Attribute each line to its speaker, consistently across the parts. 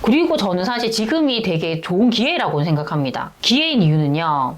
Speaker 1: 그리고 저는 사실 지금이 되게 좋은 기회라고 생각합니다. 기회인 이유는요.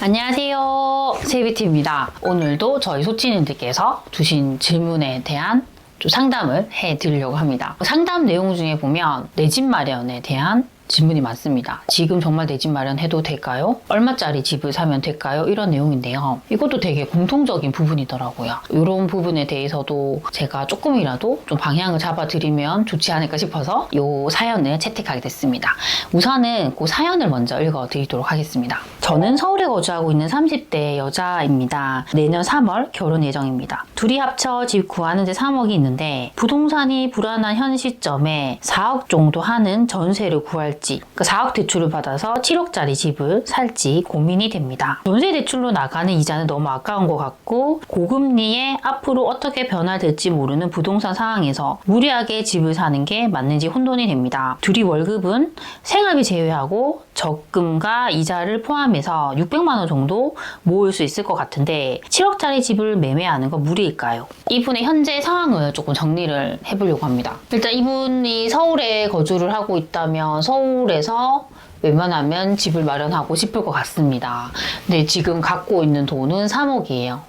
Speaker 1: 안녕하세요. 세이비티입니다. 오늘도 저희 소치님들께서 주신 질문에 대한 좀 상담을 해드리려고 합니다. 상담 내용 중에 보면 내 집 마련에 대한 질문이 많습니다. 지금 정말 내 집 마련해도 될까요? 얼마짜리 집을 사면 될까요? 이런 내용인데요. 이것도 되게 공통적인 부분이더라고요. 이런 부분에 대해서도 제가 조금이라도 좀 방향을 잡아드리면 좋지 않을까 싶어서 이 사연을 채택하게 됐습니다. 우선은 그 사연을 먼저 읽어드리도록 하겠습니다. 저는 서울에 거주하고 있는 30대 여자입니다. 내년 3월 결혼 예정입니다. 둘이 합쳐 집 구하는 데 3억이 있는데 부동산이 불안한 현 시점에 4억 정도 하는 전세를 구할지, 그 4억 대출을 받아서 7억짜리 집을 살지 고민이 됩니다. 전세 대출로 나가는 이자는 너무 아까운 것 같고 고금리에 앞으로 어떻게 변화될지 모르는 부동산 상황에서 무리하게 집을 사는 게 맞는지 혼돈이 됩니다. 둘이 월급은 생활비 제외하고 적금과 이자를 포함해서 600만 원 정도 모을 수 있을 것 같은데 7억짜리 집을 매매하는 건 무리일까요? 이분의 현재 상황을 조금 정리를 해보려고 합니다. 일단 이분이 서울에 거주를 하고 있다면 서울에서 웬만하면 집을 마련하고 싶을 것 같습니다. 근데 지금 갖고 있는 돈은 3억이에요.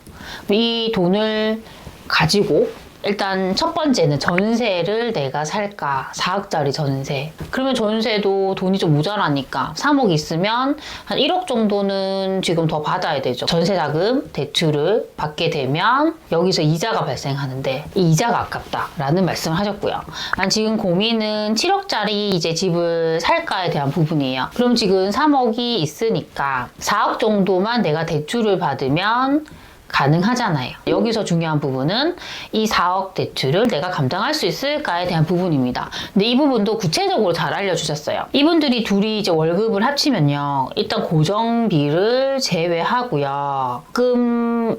Speaker 1: 이 돈을 가지고 일단 첫 번째는 전세를 내가 살까? 4억짜리 전세. 그러면 전세도 돈이 좀 모자라니까 3억 있으면 한 1억 정도는 지금 더 받아야 되죠. 전세자금 대출을 받게 되면 여기서 이자가 발생하는데 이 이자가 아깝다라는 말씀을 하셨고요. 지금 고민은 7억짜리 이제 집을 살까에 대한 부분이에요. 그럼 지금 3억이 있으니까 4억 정도만 내가 대출을 받으면 가능하잖아요. 여기서 중요한 부분은 이 4억 대출을 내가 감당할 수 있을까에 대한 부분입니다. 근데 이 부분도 구체적으로 잘 알려주셨어요. 이분들이 둘이 이제 월급을 합치면요. 일단 고정비를 제외하고요. 금이랑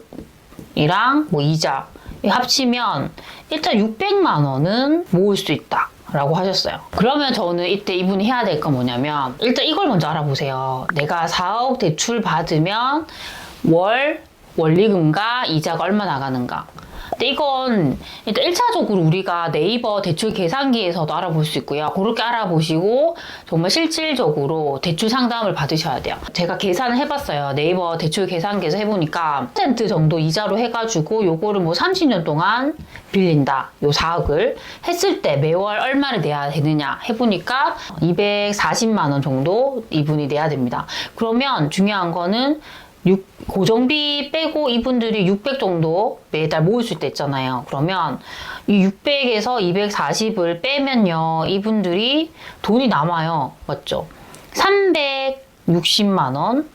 Speaker 1: 뭐 이자 합치면 일단 600만 원은 모을 수 있다 라고 하셨어요. 그러면 저는 이때 이분이 해야 될 건 뭐냐면 일단 이걸 먼저 알아보세요. 내가 4억 대출 받으면 원리금과 이자가 얼마 나가는가. 근데 이건 일단 1차적으로 우리가 네이버 대출 계산기에서도 알아볼 수 있고요. 그렇게 알아보시고 정말 실질적으로 대출 상담을 받으셔야 돼요. 제가 계산을 해봤어요. 네이버 대출 계산기에서 해보니까 10% 정도 이자로 해가지고 요거를 뭐 30년 동안 빌린다. 요 4억을 했을 때 매월 얼마를 내야 되느냐 해보니까 240만 원 정도 이분이 내야 됩니다. 그러면 중요한 거는 고정비 빼고 이분들이 600 정도 매달 모을 수 있댔잖아요. 그러면 이 600에서 240을 빼면요. 이분들이 돈이 남아요. 맞죠? 360만 원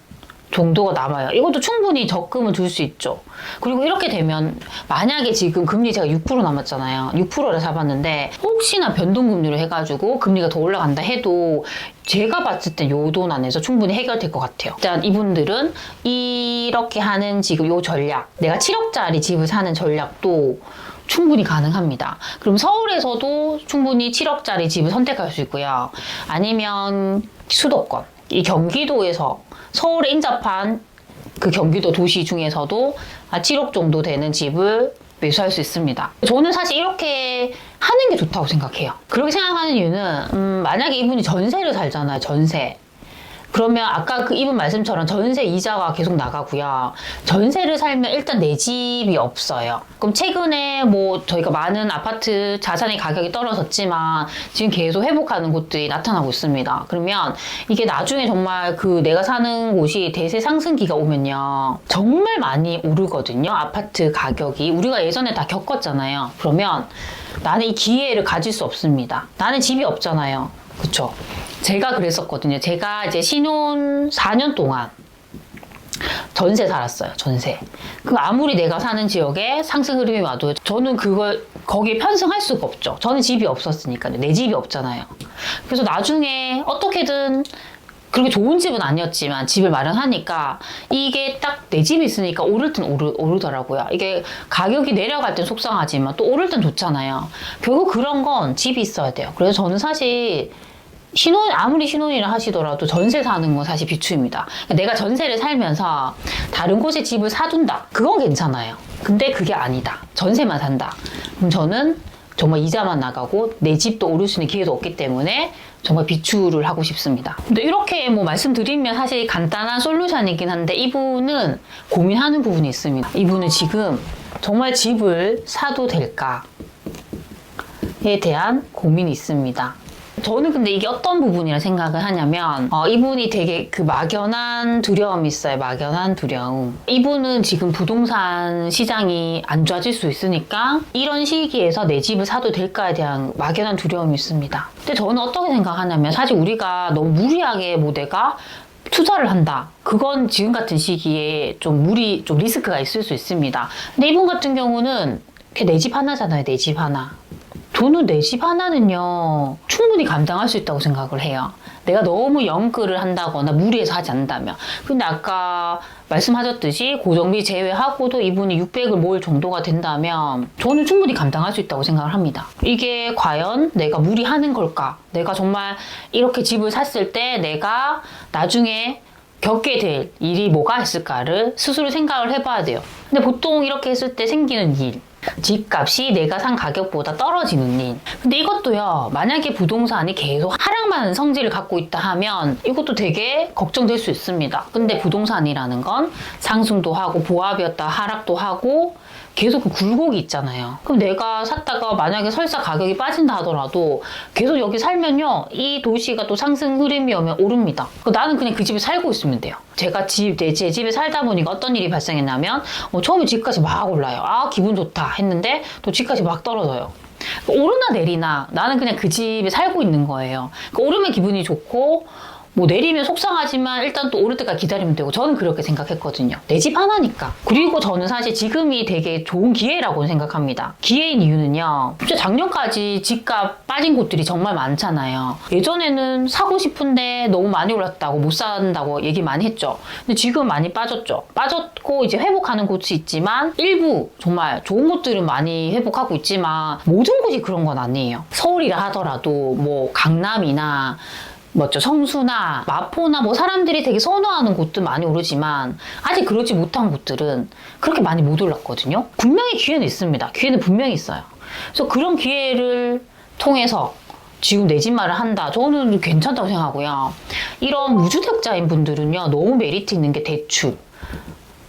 Speaker 1: 정도가 남아요. 이것도 충분히 적금을 들 수 있죠. 그리고 이렇게 되면 만약에 지금 금리 제가 6% 남았잖아요. 6%를 잡았는데 혹시나 변동금리로 해가지고 금리가 더 올라간다 해도 제가 봤을 때 요 돈 안에서 충분히 해결될 것 같아요. 일단 이분들은 이렇게 하는 지금 요 전략, 내가 7억짜리 집을 사는 전략도 충분히 가능합니다. 그럼 서울에서도 충분히 7억짜리 집을 선택할 수 있고요. 아니면 수도권, 이 경기도에서 서울에 인접한 그 경기도 도시 중에서도 7억 정도 되는 집을 매수할 수 있습니다. 저는 사실 이렇게 하는 게 좋다고 생각해요. 그렇게 생각하는 이유는 만약에 이분이 전세를 살잖아요. 전세. 그러면 아까 그 이분 말씀처럼 전세 이자가 계속 나가고요. 전세를 살면 일단 내 집이 없어요. 그럼 최근에 뭐 저희가 많은 아파트 자산의 가격이 떨어졌지만 지금 계속 회복하는 곳들이 나타나고 있습니다. 그러면 이게 나중에 정말 그 내가 사는 곳이 대세 상승기가 오면요. 정말 많이 오르거든요. 아파트 가격이. 우리가 예전에 다 겪었잖아요. 그러면 나는 이 기회를 가질 수 없습니다. 나는 집이 없잖아요. 그쵸? 제가 그랬었거든요. 제가 이제 신혼 4년 동안 전세 살았어요. 전세. 그 아무리 내가 사는 지역에 상승 흐름이 와도 저는 그걸 거기에 편승할 수가 없죠. 저는 집이 없었으니까요. 내 집이 없잖아요. 그래서 나중에 어떻게든 그렇게 좋은 집은 아니었지만 집을 마련하니까 이게 딱 내 집이 있으니까 오를 땐 오르더라고요. 이게 가격이 내려갈 땐 속상하지만 또 오를 땐 좋잖아요. 결국 그런 건 집이 있어야 돼요. 그래서 저는 사실 아무리 신혼이라 하시더라도 전세 사는 건 사실 비추입니다. 그러니까 내가 전세를 살면서 다른 곳에 집을 사둔다. 그건 괜찮아요. 근데 그게 아니다. 전세만 산다. 그럼 저는 정말 이자만 나가고 내 집도 오를 수 있는 기회도 없기 때문에 정말 비추를 하고 싶습니다. 근데 이렇게 뭐 말씀드리면 사실 간단한 솔루션이긴 한데 이분은 고민하는 부분이 있습니다. 이분은 지금 정말 집을 사도 될까에 대한 고민이 있습니다. 저는 근데 이게 어떤 부분이라 생각을 하냐면 이분이 되게 그 막연한 두려움이 있어요. 막연한 두려움. 이분은 지금 부동산 시장이 안 좋아질 수 있으니까 이런 시기에서 내 집을 사도 될까에 대한 막연한 두려움이 있습니다. 근데 저는 어떻게 생각하냐면 사실 우리가 너무 무리하게 뭐 내가 투자를 한다. 그건 지금 같은 시기에 좀 리스크가 있을 수 있습니다. 근데 이분 같은 경우는 내 집 하나잖아요. 내 집 하나. 저는 내 집 하나는요 충분히 감당할 수 있다고 생각을 해요. 내가 너무 영끌을 한다거나 무리해서 하지 않는다면. 근데 아까 말씀하셨듯이 고정비 제외하고도 이분이 600을 모을 정도가 된다면 저는 충분히 감당할 수 있다고 생각을 합니다. 이게 과연 내가 무리하는 걸까? 내가 정말 이렇게 집을 샀을 때 내가 나중에 겪게 될 일이 뭐가 있을까를 스스로 생각을 해봐야 돼요. 근데 보통 이렇게 했을 때 생기는 일, 집값이 내가 산 가격보다 떨어지는 일. 근데 이것도요, 만약에 부동산이 계속 하락만 성질을 갖고 있다 하면 이것도 되게 걱정될 수 있습니다. 근데 부동산이라는 건 상승도 하고 보합이었다 하락도 하고 계속 그 굴곡이 있잖아요. 그럼 내가 샀다가 만약에 설사 가격이 빠진다 하더라도 계속 여기 살면요, 이 도시가 또 상승 흐름이 오면 오릅니다. 나는 그냥 그 집에 살고 있으면 돼요. 제가 제 집에 살다 보니까 어떤 일이 발생했냐면 처음에 집값이 막 올라요. 아, 기분 좋다 했는데 또 집값이 막 떨어져요. 오르나 내리나 나는 그냥 그 집에 살고 있는 거예요. 오르면 기분이 좋고 뭐 내리면 속상하지만 일단 또 오를 때까지 기다리면 되고, 저는 그렇게 생각했거든요. 내 집 하나니까. 그리고 저는 사실 지금이 되게 좋은 기회라고 생각합니다. 기회인 이유는요, 진짜 작년까지 집값 빠진 곳들이 정말 많잖아요. 예전에는 사고 싶은데 너무 많이 올랐다고 못 산다고 얘기 많이 했죠. 근데 지금 많이 빠졌죠. 빠졌고 이제 회복하는 곳이 있지만 일부 정말 좋은 곳들은 많이 회복하고 있지만 모든 곳이 그런 건 아니에요. 서울이라 하더라도 뭐 강남이나 성수나 마포나 뭐 사람들이 되게 선호하는 곳도 많이 오르지만 아직 그러지 못한 곳들은 그렇게 많이 못 올랐거든요. 분명히 기회는 있습니다. 기회는 분명히 있어요. 그래서 그런 기회를 통해서 지금 내 집 마련을 한다. 저는 괜찮다고 생각하고요. 이런 무주택자인 분들은요, 너무 메리트 있는 게 대출.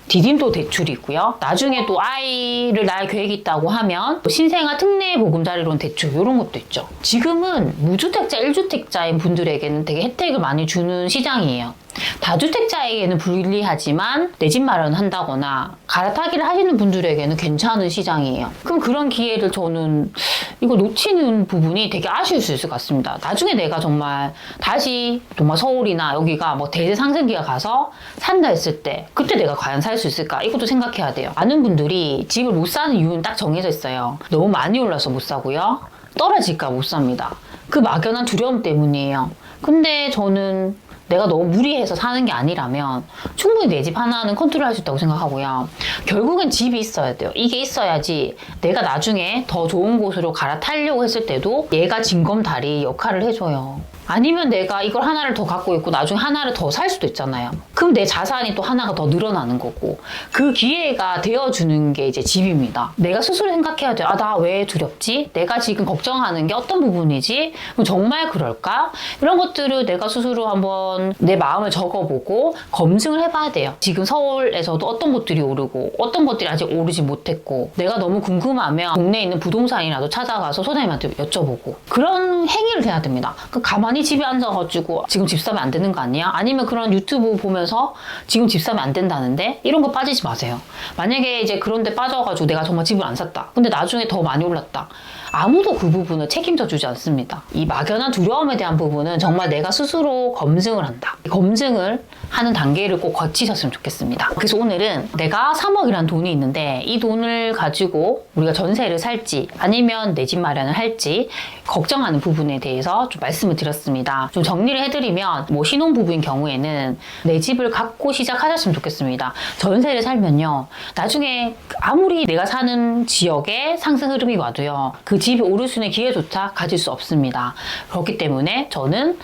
Speaker 1: 디딤도 대출이 있고요. 나중에 또 아이를 낳을 계획이 있다고 하면 신생아 특례 보금자리론 대출 이런 것도 있죠. 지금은 무주택자 1주택자인 분들에게는 되게 혜택을 많이 주는 시장이에요. 다주택자에게는 불리하지만 내 집 마련을 한다거나 갈아타기를 하시는 분들에게는 괜찮은 시장이에요. 그럼 그런 기회를 저는 이거 놓치는 부분이 되게 아쉬울 수 있을 것 같습니다. 나중에 내가 정말 다시 정말 서울이나 여기가 뭐 대세 상승기가 가서 산다 했을 때 그때 내가 과연 살 수 있을까? 이것도 생각해야 돼요. 많은 분들이 집을 못 사는 이유는 딱 정해져 있어요. 너무 많이 올라서 못 사고요. 떨어질까 못 삽니다. 그 막연한 두려움 때문이에요. 근데 저는 내가 너무 무리해서 사는 게 아니라면 충분히 내 집 하나는 컨트롤할 수 있다고 생각하고요. 결국엔 집이 있어야 돼요. 이게 있어야지 내가 나중에 더 좋은 곳으로 갈아타려고 했을 때도 얘가 징검다리 역할을 해줘요. 아니면 내가 이걸 하나를 더 갖고 있고 나중에 하나를 더 살 수도 있잖아요. 그럼 내 자산이 또 하나가 더 늘어나는 거고, 그 기회가 되어주는 게 이제 집입니다. 내가 스스로 생각해야 돼요. 아, 나 왜 두렵지? 내가 지금 걱정하는 게 어떤 부분이지? 그럼 정말 그럴까? 이런 것들을 내가 스스로 한번 내 마음을 적어보고 검증을 해봐야 돼요. 지금 서울에서도 어떤 곳들이 오르고 어떤 것들이 아직 오르지 못했고, 내가 너무 궁금하면 동네에 있는 부동산이라도 찾아가서 소장님한테 여쭤보고 그런 행위를 해야 됩니다. 가만히 집에 앉아가지고 지금 집 사면 안 되는 거 아니야? 아니면 그런 유튜브 보면서 지금 집 사면 안 된다는데? 이런 거 빠지지 마세요. 만약에 이제 그런 데 빠져가지고 내가 정말 집을 안 샀다. 근데 나중에 더 많이 올랐다. 아무도 그 부분을 책임져 주지 않습니다. 이 막연한 두려움에 대한 부분은 정말 내가 스스로 검증을 한다. 검증을 하는 단계를 꼭 거치셨으면 좋겠습니다. 그래서 오늘은 내가 3억이라는 돈이 있는데 이 돈을 가지고 우리가 전세를 살지 아니면 내 집 마련을 할지 걱정하는 부분에 대해서 좀 말씀을 드렸습니다. 좀 정리를 해드리면 뭐 신혼부부인 경우에는 내 집을 갖고 시작하셨으면 좋겠습니다. 전세를 살면요, 나중에 아무리 내가 사는 지역에 상승 흐름이 와도요, 그 집이 오를 수 있는 기회조차 가질 수 없습니다. 그렇기 때문에 저는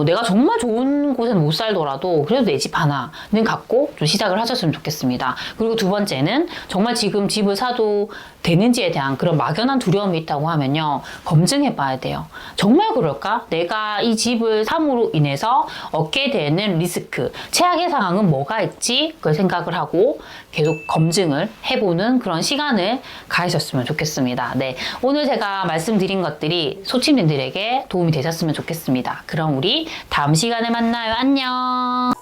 Speaker 1: 내가 정말 좋은 곳에는 못 살더라도 그래도 내 집 하나는 갖고 좀 시작을 하셨으면 좋겠습니다. 그리고 두 번째는 정말 지금 집을 사도 되는지에 대한 그런 막연한 두려움이 있다고 하면요, 검증해 봐야 돼요. 정말 그럴까? 내가 이 집을 삼으로 인해서 얻게 되는 리스크, 최악의 상황은 뭐가 있지? 그걸 생각을 하고 계속 검증을 해보는 그런 시간을 가지셨으면 좋겠습니다. 네, 오늘 제가 말씀드린 것들이 소치민들에게 도움이 되셨으면 좋겠습니다. 그럼 우리 다음 시간에 만나요. 안녕.